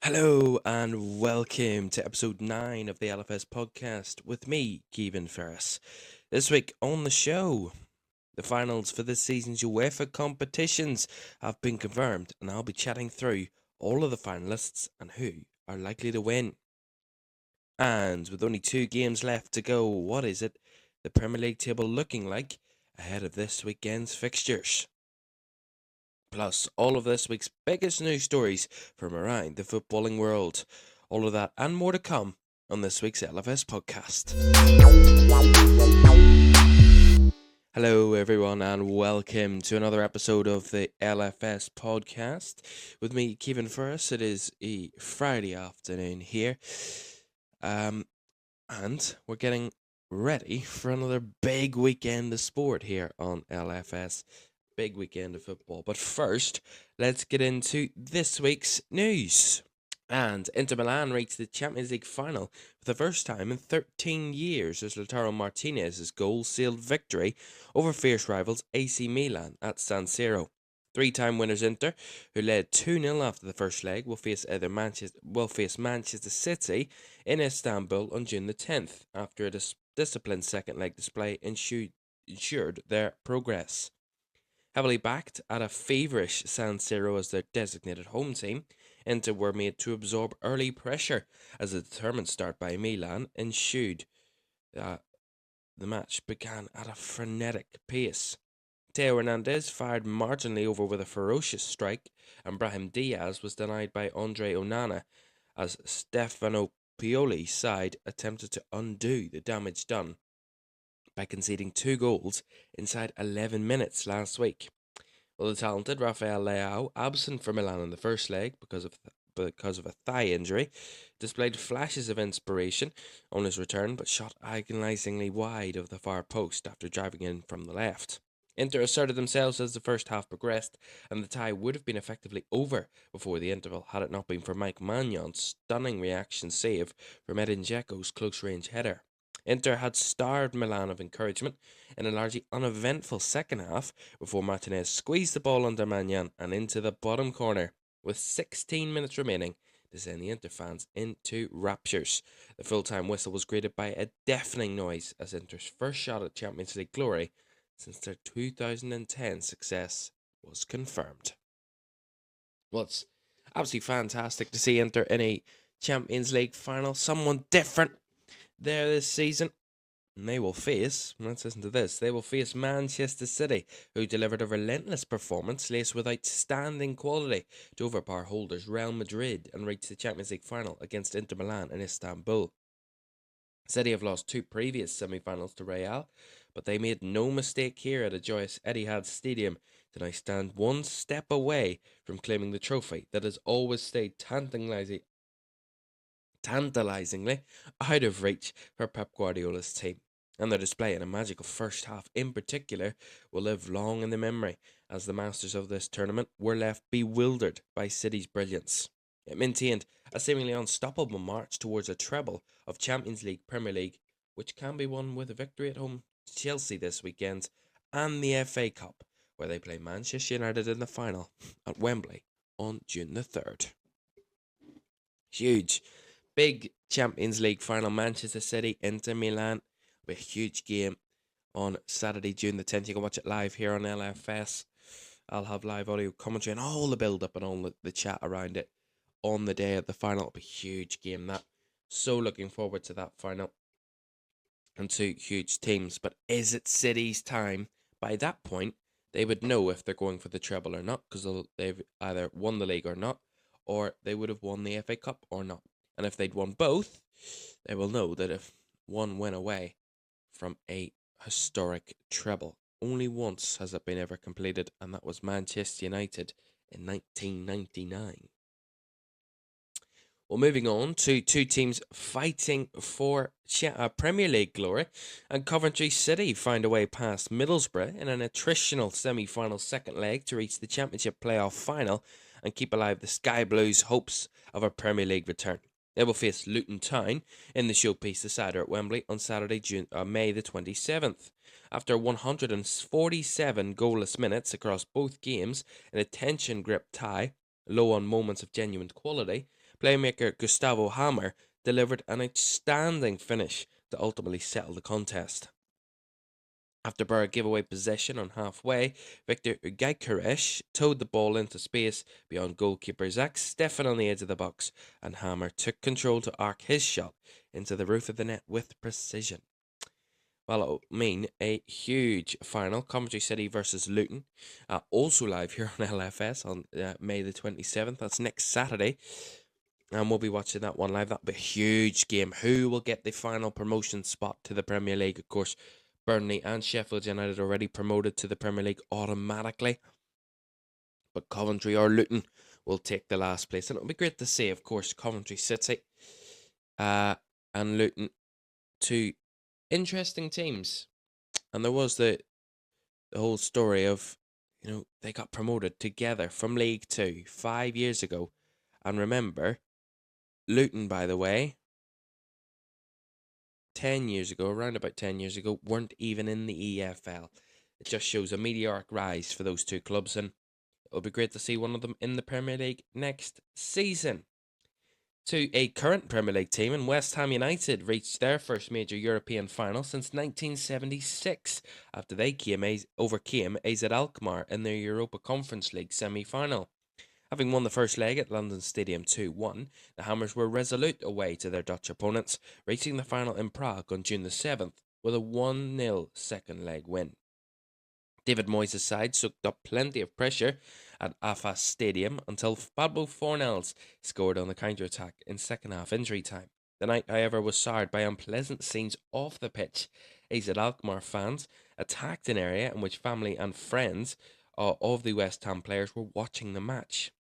Hello and welcome to episode 9 of the LFS podcast with me, Kevin Ferris. This week on the show, the finals for this season's UEFA competitions have been confirmed, and I'll be chatting through all of the finalists and who are likely to win. And with only 2 games left to go, what is it the Premier League table looking like ahead of this weekend's fixtures? Plus, all of this week's biggest news stories from around the footballing world. All of that and more to come on this week's LFS podcast. Hello, everyone, and welcome to another episode of the LFS podcast. With me, Kevin Ferris. It is a Friday afternoon here, and we're getting ready for another big weekend of sport here on LFS. Big weekend of football. But first, let's get into this week's news. And Inter Milan reached the Champions League final for the first time in 13 years as Lautaro Martinez's goal sealed victory over fierce rivals AC Milan at San Siro. Three-time winners Inter, who led 2-0 after the first leg, will face Manchester City in Istanbul on June the 10th after a disciplined second leg display ensured their progress. Heavily backed at a feverish San Siro as their designated home team, Inter were made to absorb early pressure as a determined start by Milan ensued. The match began at a frenetic pace. Teo Hernandez fired marginally over with a ferocious strike, and Brahim Diaz was denied by Andre Onana as Stefano Pioli's side attempted to undo the damage done by conceding 2 goals inside 11 minutes last week. Well, the talented Rafael Leao, absent for Milan in the first leg because of a thigh injury, displayed flashes of inspiration on his return, but shot agonisingly wide of the far post after driving in from the left. Inter asserted themselves as the first half progressed, and the tie would have been effectively over before the interval had it not been for Mike Magnon's stunning reaction save from Edin Dzeko's close-range header. Inter had starved Milan of encouragement in a largely uneventful second half before Martinez squeezed the ball under Magnan and into the bottom corner, with 16 minutes remaining to send the Inter fans into raptures. The full-time whistle was greeted by a deafening noise as Inter's first shot at Champions League glory since their 2010 success was confirmed. Well, it's absolutely fantastic to see Inter in a Champions League final, someone different there this season. And they will face, let's listen to this, they will face Manchester City, who delivered a relentless performance laced with outstanding quality to overpower holders Real Madrid and reach the Champions League final against Inter Milan in Istanbul. City have lost 2 previous semi-finals to Real, but they made no mistake here at a joyous Etihad Stadium to now stand one step away from claiming the trophy that has always stayed tantalizingly out of reach for Pep Guardiola's team, and their display in a magical first half in particular will live long in the memory as the masters of this tournament were left bewildered by City's brilliance. It maintained a seemingly unstoppable march towards a treble of Champions League, Premier League, which can be won with a victory at home to Chelsea this weekend, and the FA Cup, where they play Manchester United in the final at Wembley on June the 3rd. Huge. Big Champions League final, Manchester City, Inter Milan. It'll be a huge game on Saturday, June the 10th. You can watch it live here on LFS. I'll have live audio commentary and all the build-up and all the chat around it on the day of the final. It'll be a huge game, that. So looking forward to that final. And 2 huge teams. But is it City's time? By that point, they would know if they're going for the treble or not, because they've either won the league or not, or they would have won the FA Cup or not. And if they'd won both, they will know that if one went away from a historic treble, only once has it been ever completed, and that was Manchester United in 1999. Well, moving on to 2 teams fighting for Premier League glory, and Coventry City find a way past Middlesbrough in an attritional semi-final second leg to reach the Championship playoff final and keep alive the Sky Blues' hopes of a Premier League return. They will face Luton Town in the showpiece decider at Wembley on Saturday, May the 27th. After 147 goalless minutes across both games in a tension-gripped tie, low on moments of genuine quality, Playmaker Gustavo Hammer delivered an outstanding finish to ultimately settle the contest. After Berg gave away possession on halfway, Victor Gyökeres towed the ball into space beyond goalkeeper Zach Steffen on the edge of the box, and Hammer took control to arc his shot into the roof of the net with precision. Well, it'll mean a huge final, Coventry City versus Luton, also live here on LFS on May the 27th. That's next Saturday, and we'll be watching that one live. That'll be a huge game. Who will get the final promotion spot to the Premier League? Of course, Burnley and Sheffield United already promoted to the Premier League automatically, but Coventry or Luton will take the last place. And it'll be great to see, of course, Coventry City and Luton, two interesting teams. And there was the whole story of, they got promoted together from League Two 5 years ago. And remember, Luton, by the way, 10 years ago, around about 10 years ago, weren't even in the EFL. It just shows a meteoric rise for those two clubs, and it'll be great to see one of them in the Premier League next season. To a current Premier League team, and West Ham United reached their first major European final since 1976 after they overcame AZ Alkmaar in their Europa Conference League semi-final. Having won the first leg at London Stadium 2-1, the Hammers were resolute away to their Dutch opponents, reaching the final in Prague on June the 7th with a 1-0 second leg win. David Moyes' side soaked up plenty of pressure at AFAS Stadium until Pablo Fornals scored on the counter-attack in second half injury time. The night, however, was soured by unpleasant scenes off the pitch. AZ Alkmaar fans attacked an area in which family and friends of the West Ham players were watching the match.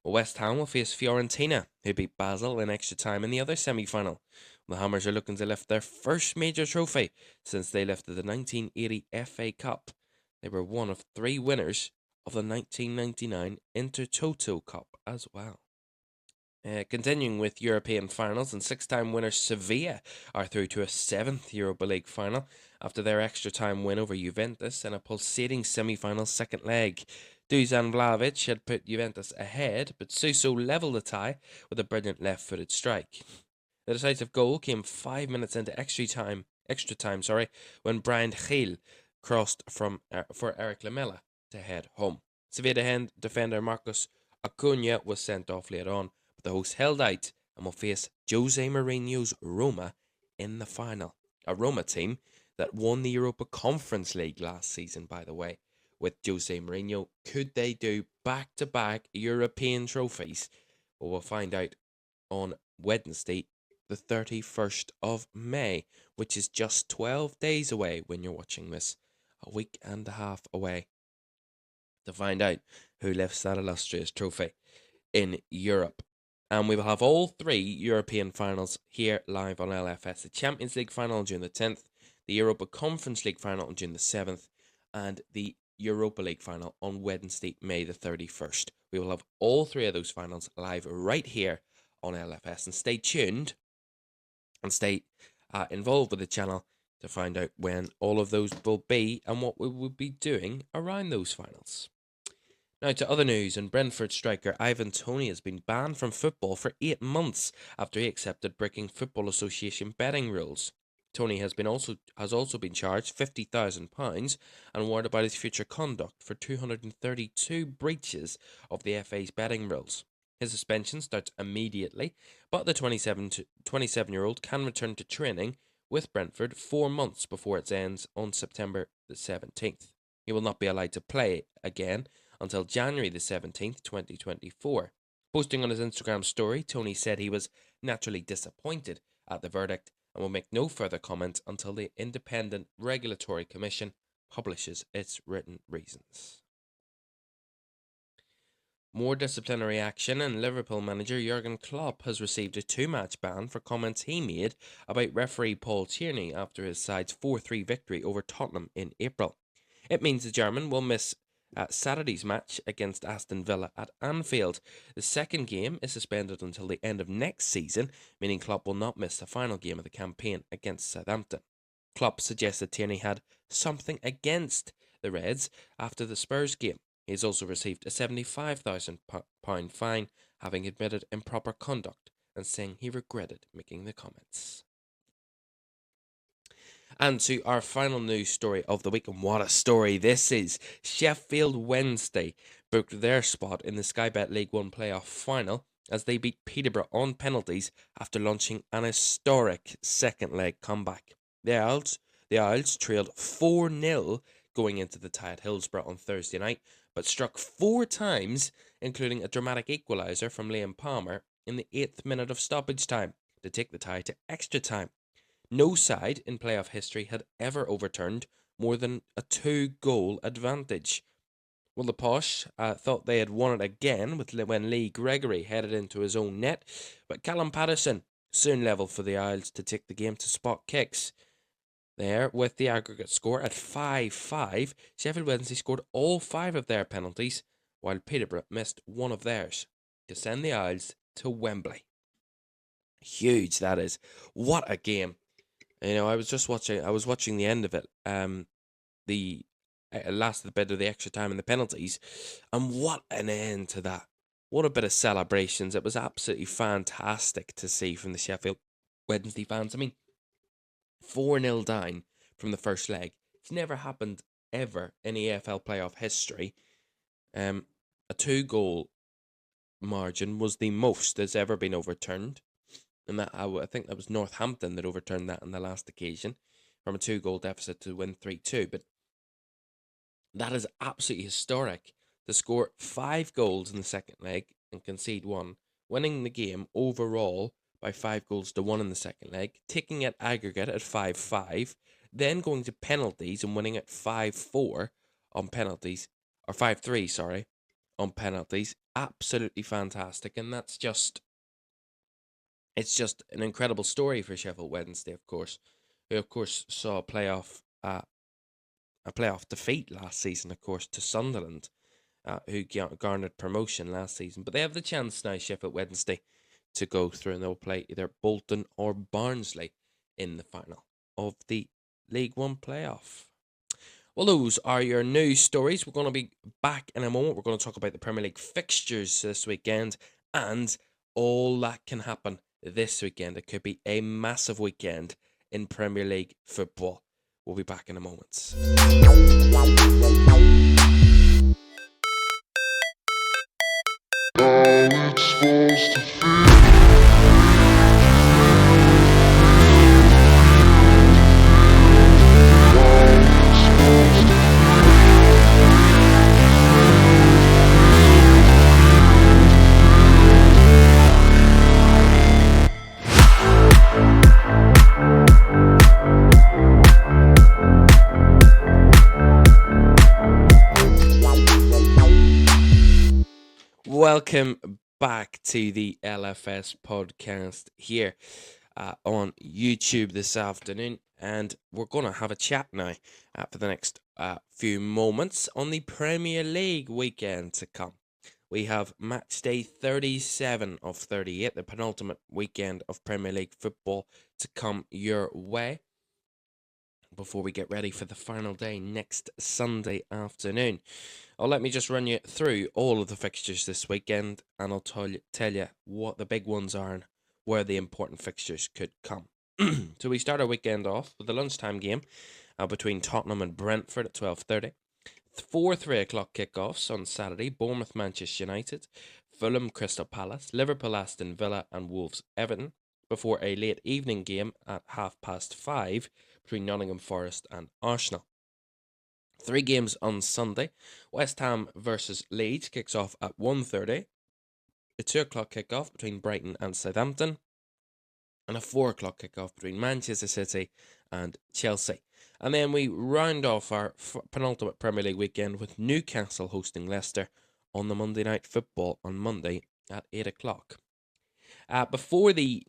Well, West Ham will face Fiorentina, who beat Basel in extra time in the other semi-final. The Hammers are looking to lift their first major trophy since they lifted the 1980 FA Cup. They were one of 3 winners of the 1999 Intertoto Cup as well. Continuing with European finals, and 6-time winners Sevilla are through to a 7th Europa League final after their extra time win over Juventus in a pulsating semi-final second leg. Dusan Vlahovic had put Juventus ahead, but Suso levelled the tie with a brilliant left-footed strike. The decisive goal came 5 minutes into extra time, when Brian Gil crossed for Eric Lamela to head home. Sevilla defender Marcos Acuna was sent off later on, but the hosts held out and will face Jose Mourinho's Roma in the final. A Roma team that won the Europa Conference League last season, by the way, with Jose Mourinho. Could they do back-to-back European trophies? Well, we'll find out on Wednesday, the 31st of May, which is just 12 days away when you're watching this. A week and a half away to find out who lifts that illustrious trophy in Europe. And we will have all 3 European finals here live on LFS. The Champions League final on June the 10th, the Europa Conference League final on June the 7th, and the Europa League final on Wednesday, May the 31st. We will have all 3 of those finals live right here on LFS. And stay tuned and stay involved with the channel to find out when all of those will be and what we will be doing around those finals. Now to other news, and Brentford striker Ivan Toney has been banned from football for 8 months after he accepted breaking Football Association betting rules. Toney has also been charged £50,000 and warned about his future conduct for 232 breaches of the FA's betting rules. His suspension starts immediately, but the 27-year-old can return to training with Brentford 4 months before it ends on September the 17th. He will not be allowed to play again until January the 17th, 2024. Posting on his Instagram story, Toney said he was naturally disappointed at the verdict and will make no further comment until the Independent Regulatory Commission publishes its written reasons. More disciplinary action, and Liverpool manager Jurgen Klopp has received a 2-match ban for comments he made about referee Paul Tierney after his side's 4-3 victory over Tottenham in April. It means the German will miss Saturday's match against Aston Villa at Anfield. The second game is suspended until the end of next season, meaning Klopp will not miss the final game of the campaign against Southampton. Klopp suggested Tierney had something against the Reds after the Spurs game. He has also received a £75,000 fine, having admitted improper conduct and saying he regretted making the comments. And to our final news story of the week, and what a story this is. Sheffield Wednesday booked their spot in the Sky Bet League One playoff final as they beat Peterborough on penalties after launching an historic second leg comeback. The Owls trailed 4-0 going into the tie at Hillsborough on Thursday night, but struck 4 times, including a dramatic equaliser from Liam Palmer in the 8th minute of stoppage time to take the tie to extra time. No side in playoff history had ever overturned more than a 2-goal advantage. Well, the Posh thought they had won it again when Lee Gregory headed into his own net, but Callum Patterson soon levelled for the Isles to take the game to spot kicks. There, with the aggregate score at 5-5, Sheffield Wednesday scored all 5 of their penalties, while Peterborough missed one of theirs to send the Isles to Wembley. Huge, that is. What a game. I was watching the end of it, the last bit of the extra time and the penalties, and what an end to that. What a bit of celebrations. It was absolutely fantastic to see from the Sheffield Wednesday fans. I mean, 4-0 down from the first leg. It's never happened ever in EFL playoff history. A 2-goal margin was the most that's ever been overturned. And that I think that was Northampton that overturned that on the last occasion from a 2-goal deficit to win 3-2. But that is absolutely historic to score 5 goals in the second leg and concede 1, winning the game overall by 5-1 in the second leg, taking it aggregate at 5-5, then going to penalties and winning at 5-4 on penalties, or 5-3, sorry, on penalties. Absolutely fantastic, and it's just an incredible story for Sheffield Wednesday, of course, who, of course, saw a playoff defeat last season, of course, to Sunderland, who garnered promotion last season. But they have the chance now, Sheffield Wednesday, to go through, and they'll play either Bolton or Barnsley in the final of the League One playoff. Well, those are your news stories. We're going to be back in a moment. We're going to talk about the Premier League fixtures this weekend and all that can happen this weekend. It could be a massive weekend in Premier League football. We'll be back in a moment. Welcome back to the LFS podcast here on YouTube this afternoon, and we're going to have a chat now for the next few moments on the Premier League weekend to come. We have match day 37 of 38, the penultimate weekend of Premier League football to come your way before we get ready for the final day next Sunday afternoon. Let me just run you through all of the fixtures this weekend, and I'll tell you what the big ones are and where the important fixtures could come. So we start our weekend off with the lunchtime game between Tottenham and Brentford at 12:30. 4 3 o'clock kickoffs on Saturday: Bournemouth, Manchester United, Fulham, Crystal Palace, Liverpool, Aston Villa, and Wolves, Everton, before a late evening game at 5:30 between Nottingham Forest and Arsenal. 3 games on Sunday. West Ham versus Leeds kicks off at 1:30. A 2 o'clock kickoff between Brighton and Southampton. And a 4 o'clock kickoff between Manchester City and Chelsea. And then we round off our penultimate Premier League weekend with Newcastle hosting Leicester on the Monday Night Football on Monday at 8 o'clock. Before the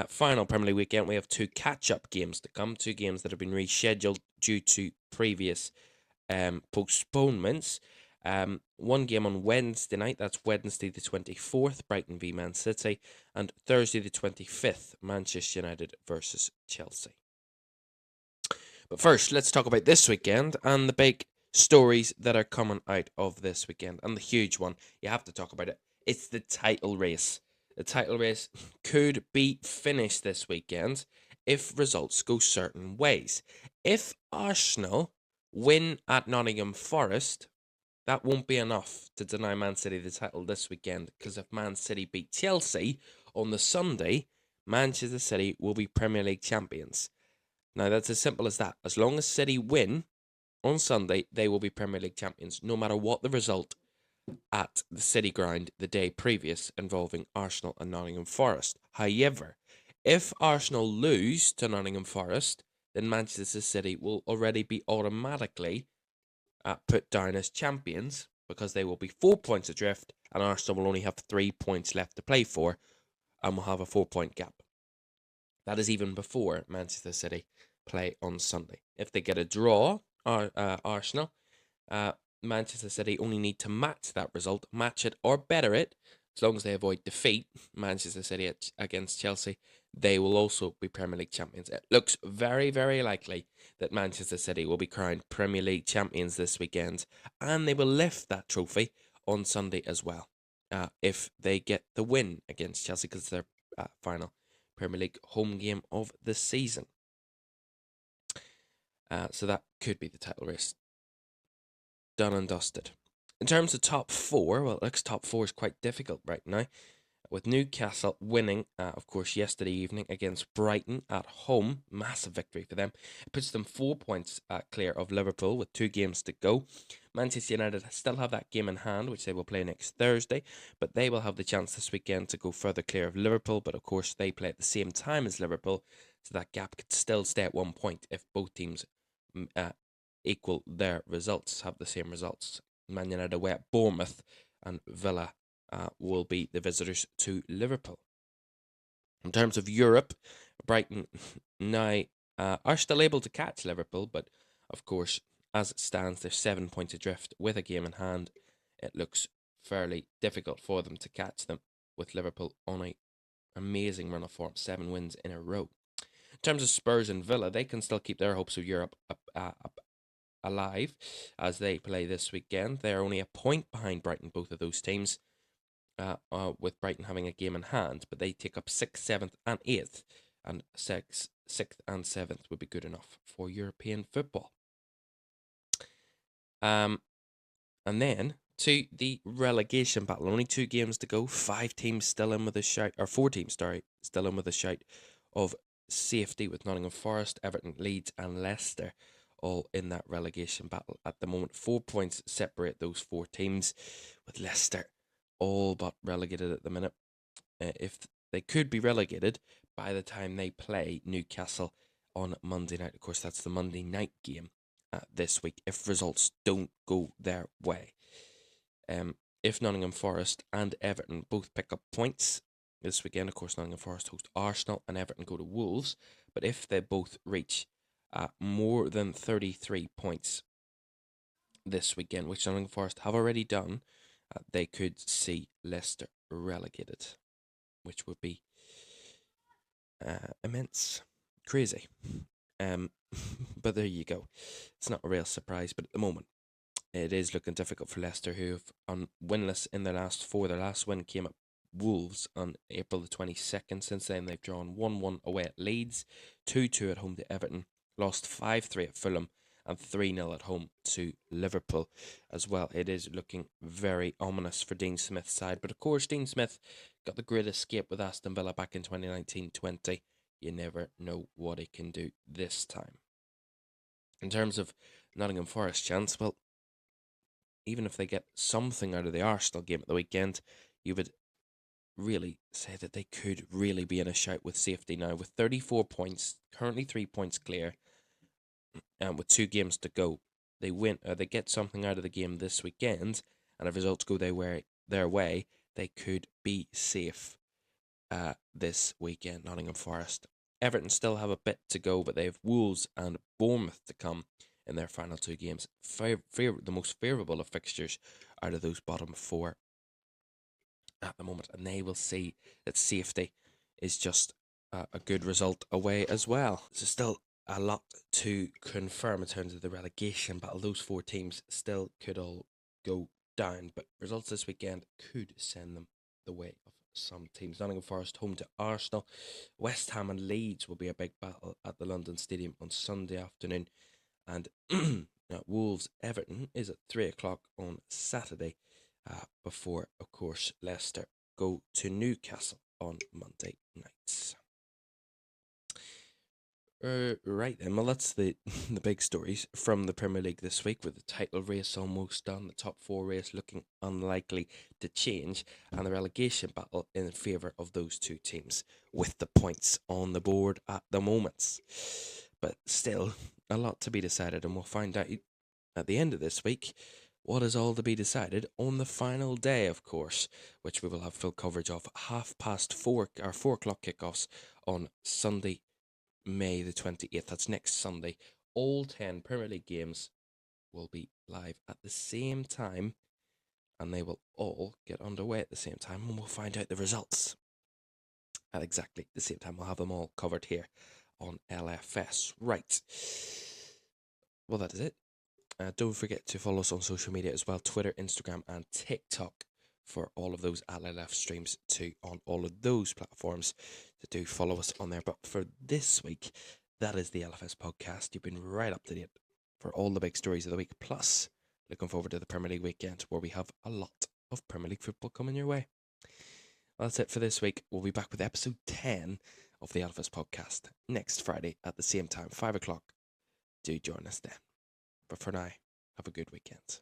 final Premier League weekend, we have 2 catch-up games to come. 2 games that have been rescheduled due to previous postponements. 1 game on Wednesday night, that's Wednesday the 24th, Brighton v Man City, and Thursday the 25th, Manchester United versus Chelsea. But first, let's talk about this weekend and the big stories that are coming out of this weekend, and the huge one, you have to talk about it. It's the title race. The title race could be finished this weekend if results go certain ways. If Arsenal win at Nottingham Forest, that won't be enough to deny Man City the title this weekend, because if Man City beat Chelsea on the Sunday, Manchester City will be Premier League champions. Now, that's as simple as that. As long as City win on Sunday, they will be Premier League champions, no matter what the result at the City ground the day previous involving Arsenal and Nottingham Forest. However, if Arsenal lose to Nottingham Forest, then Manchester City will already be automatically put down as champions, because they will be 4 points adrift and Arsenal will only have 3 points left to play for and will have a 4-point gap. That is even before Manchester City play on Sunday. If they get a draw, Arsenal, Manchester City only need to match that result, match it or better it, as long as they avoid defeat. Manchester City against Chelsea, they will also be Premier League champions. It looks very, very likely that Manchester City will be crowned Premier League champions this weekend, and they will lift that trophy on Sunday as well, if they get the win against Chelsea, because it's their final Premier League home game of the season. So that could be the title race done and dusted. In terms of top four, well, it looks top four is quite difficult right now, with Newcastle winning, of course, yesterday evening against Brighton at home. Massive victory for them. It puts them 4 points clear of Liverpool with 2 games to go. Manchester United still have that game in hand, which they will play next Thursday, but they will have the chance this weekend to go further clear of Liverpool. But of course, they play at the same time as Liverpool, so that gap could still stay at 1 point if both teams equal their results, have the same results. Man United away at Bournemouth, and Villa will be the visitors to Liverpool. In terms of Europe, Brighton now are still able to catch Liverpool, but of course, as it stands, they're 7 points adrift with a game in hand. It looks fairly difficult for them to catch them, with Liverpool on an amazing run of form, 7 wins in a row. In terms of Spurs and Villa, they can still keep their hopes of Europe alive as they play this weekend. They are only a point behind Brighton, both of those teams, with Brighton having a game in hand, but they take up 6th, 7th and 8th, and 6th and 7th would be good enough for European football. And then to the relegation battle, only 2 games to go, 5 teams still in with a shout, or 4 teams, still in with a shout of safety, with Nottingham Forest, Everton, Leeds and Leicester all in that relegation battle at the moment. 4 points separate those 4 teams, with Leicester all but relegated at the minute. If they could be relegated by the time they play Newcastle on Monday night. Of course, that's the Monday night game this week, if results don't go their way. If Nottingham Forest and Everton both pick up points this weekend, of course, Nottingham Forest host Arsenal and Everton go to Wolves, but if they both reach more than 33 points this weekend, which Nottingham Forest have already done, they could see Leicester relegated, which would be immense, crazy. But there you go. It's not a real surprise, but at the moment, it is looking difficult for Leicester, who have winless in their last 4. Their last win came at Wolves on April the 22nd. Since then, they've drawn 1-1 away at Leeds, 2-2 at home to Everton, lost 5-3 at Fulham, and 3-0 at home to Liverpool as well. It is looking very ominous for Dean Smith's side. But of course, Dean Smith got the great escape with Aston Villa back in 2019-20. You never know what he can do this time. In terms of Nottingham Forest chance, well, even if they get something out of the Arsenal game at the weekend, you would really say that they could really be in a shout with safety now, with 34 points, currently 3 points clear, and with 2 games to go. They win, they get something out of the game this weekend, and if results go their way, they could be safe this weekend, Nottingham Forest. Everton still have a bit to go, but they have Wolves and Bournemouth to come in their final 2 games. The most favourable of fixtures out of those bottom 4 at the moment, and they will see that safety is just a good result away as well. So still a lot to confirm in terms of the relegation battle. Those 4 teams still could all go down, but results this weekend could send them the way of some teams. Nottingham Forest home to Arsenal. West Ham and Leeds will be a big battle at the London Stadium on Sunday afternoon. And Wolves Everton is at 3 o'clock on Saturday, before, of course, Leicester go to Newcastle on Monday nights. Right then, well, that's the the big stories from the Premier League this week, with the title race almost done, the top 4 race looking unlikely to change, and the relegation battle in favour of those 2 teams with the points on the board at the moment. But still, a lot to be decided, and we'll find out at the end of this week what is all to be decided on the final day, of course, which we will have full coverage of 4:30 or 4 o'clock kickoffs on Sunday, May the 28th. That's next Sunday. All 10 Premier League games will be live at the same time, and they will all get underway at the same time, and we'll find out the results at exactly the same time. We'll have them all covered here on LFS. Right. Well, that is it. Don't forget to follow us on social media as well, Twitter, Instagram, and TikTok, for all of those LLF streams too on all of those platforms. So do follow us on there. But for this week, that is the LFS podcast. You've been right up to date for all the big stories of the week. Plus, looking forward to the Premier League weekend, where we have a lot of Premier League football coming your way. Well, that's it for this week. We'll be back with episode 10 of the LFS podcast next Friday at the same time, 5 o'clock. Do join us then. But for now, have a good weekend.